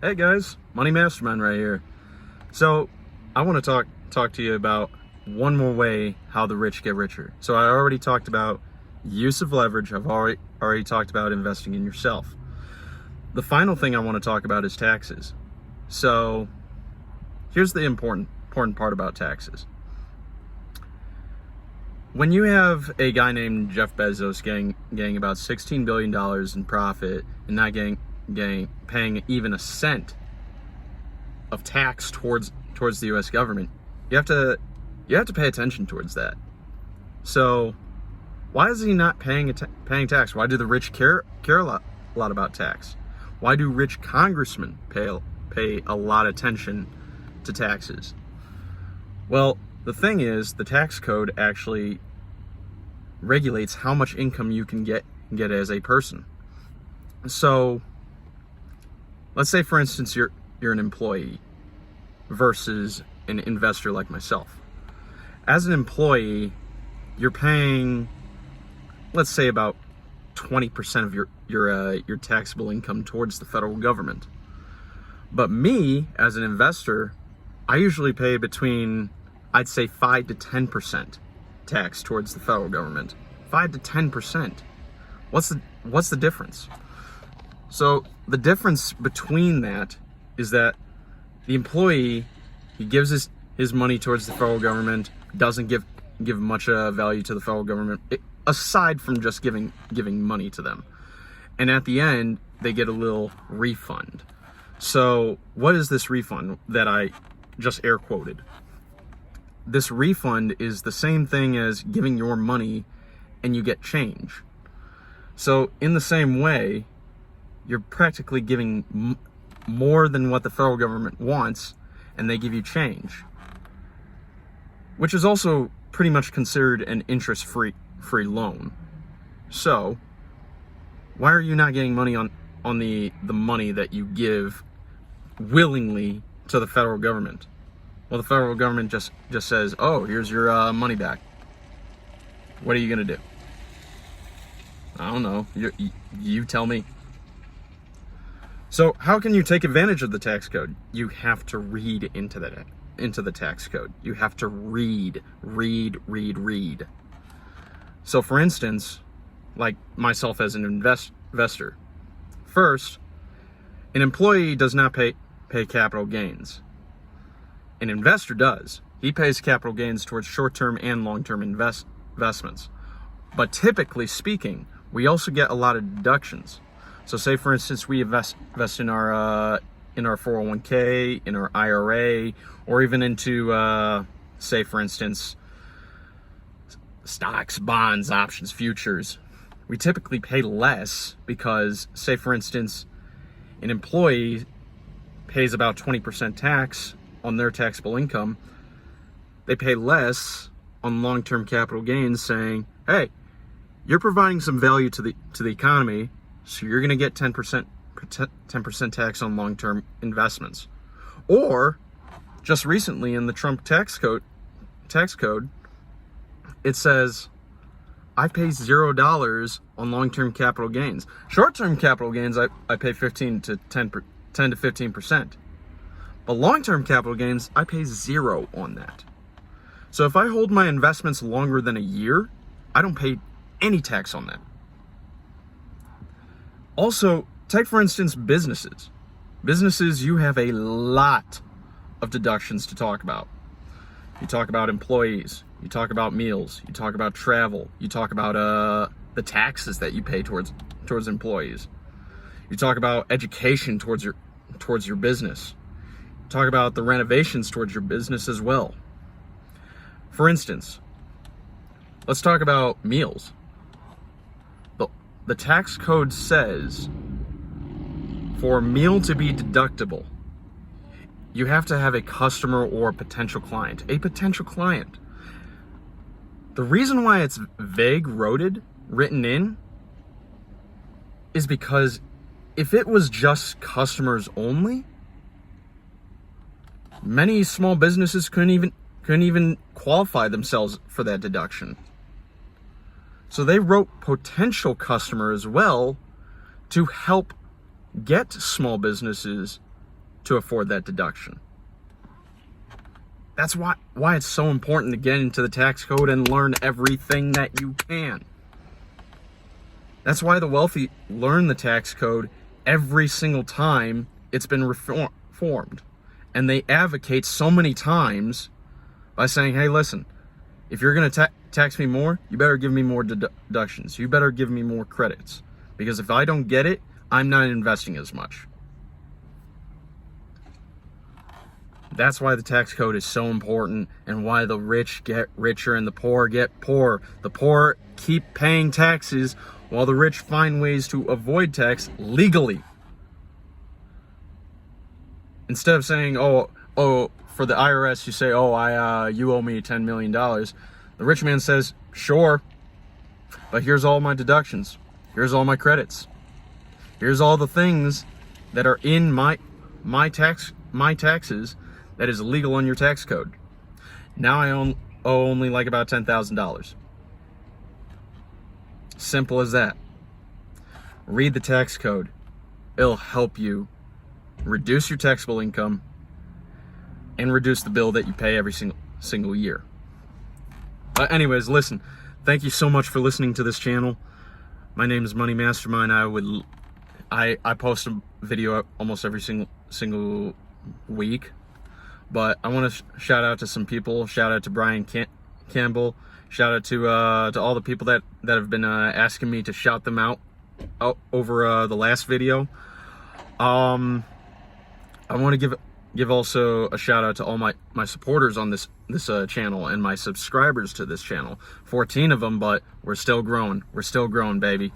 Hey guys, Money Mastermind right here. So I want to talk to you about one more way how the rich get richer. So I already talked about use of leverage. I've already talked about investing in yourself. The final thing I want to talk about is taxes. So here's the important part about taxes. When you have a guy named Jeff Bezos getting about $16 billion in profit and not paying even a cent of tax towards the U.S. government, you have to pay attention towards that. So why is he not paying tax? Why do the rich care a lot about tax? Why do rich congressmen pay a lot of attention to taxes? Well, the thing is, the tax code actually regulates how much income you can get as a person. So let's say, for instance, you're an employee versus an investor like myself. As an employee, you're paying, let's say, about 20% of your taxable income towards the federal government. But me, as an investor, I usually pay between, I'd say, 5 to 10% tax towards the federal government. 5 to 10%. What's the difference? So the difference between that is that the employee, he gives his money towards the federal government, doesn't give much value to the federal government, aside from just giving money to them. And at the end, they get a little refund. So what is this refund that I just air quoted? This refund is the same thing as giving your money and you get change. So in the same way, you're practically giving more than what the federal government wants, and they give you change, which is also pretty much considered an interest-free loan. So why are you not getting money on the money that you give willingly to the federal government? Well, the federal government just says, oh, here's your money back. What are you going to do? I don't know. You tell me. So how can you take advantage of the tax code? You have to read into the tax code. You have to read. So for instance, like myself as an investor, first, an employee does not pay capital gains. An investor does. He pays capital gains towards short-term and long-term investments. But typically speaking, we also get a lot of deductions. So say, for instance, we invest in our 401k, in our IRA, or even into, say, for instance, stocks, bonds, options, futures. We typically pay less because, say, for instance, an employee pays about 20% tax on their taxable income. They pay less on long-term capital gains, saying, hey, you're providing some value to the economy, so you're going to get 10% tax on long-term investments. Or just recently in the Trump tax code, it says I pay $0 on long-term capital gains. Short-term capital gains, I pay 10 to 15%. But long-term capital gains, I pay 0 on that. So if I hold my investments longer than a year, I don't pay any tax on that. Also, take for instance businesses. Businesses, you have a lot of deductions to talk about. You talk about employees, you talk about meals, you talk about travel, you talk about the taxes that you pay towards employees. You talk about education towards your business. You talk about the renovations towards your business as well. For instance, let's talk about meals. The tax code says for a meal to be deductible, you have to have a customer or a potential client. A potential client. The reason why it's vague written in is because if it was just customers only, many small businesses couldn't even qualify themselves for that deduction. So they wrote potential customer as well to help get small businesses to afford that deduction. That's why it's so important to get into the tax code and learn everything that you can. That's why the wealthy learn the tax code every single time it's been reformed. And they advocate so many times by saying, hey, listen, if you're going to tax me more, you better give me more deductions. You better give me more credits. Because if I don't get it, I'm not investing as much. That's why the tax code is so important, and why the rich get richer and the poor get poorer. The poor keep paying taxes while the rich find ways to avoid tax legally. Instead of saying, oh, for the IRS, you say, you owe me $10 million. The rich man says, sure, but here's all my deductions. Here's all my credits. Here's all the things that are in my taxes that is illegal on your tax code. Now I owe only like about $10,000. Simple as that. Read the tax code. It'll help you reduce your taxable income and reduce the bill that you pay every single year. Anyways, listen, thank you so much for listening to this channel. My name is Money Mastermind. I post a video almost every single week, but I want to shout out to some people. Shout out to Brian Campbell. Shout out to all the people that have been asking me to shout them out over the last video. I want to give also a shout out to all my supporters on this channel and my subscribers to this channel. 14 of them, but we're still growing. We're still growing, baby.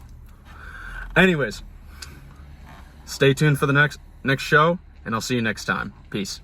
Anyways, stay tuned for the next show, and I'll see you next time. Peace.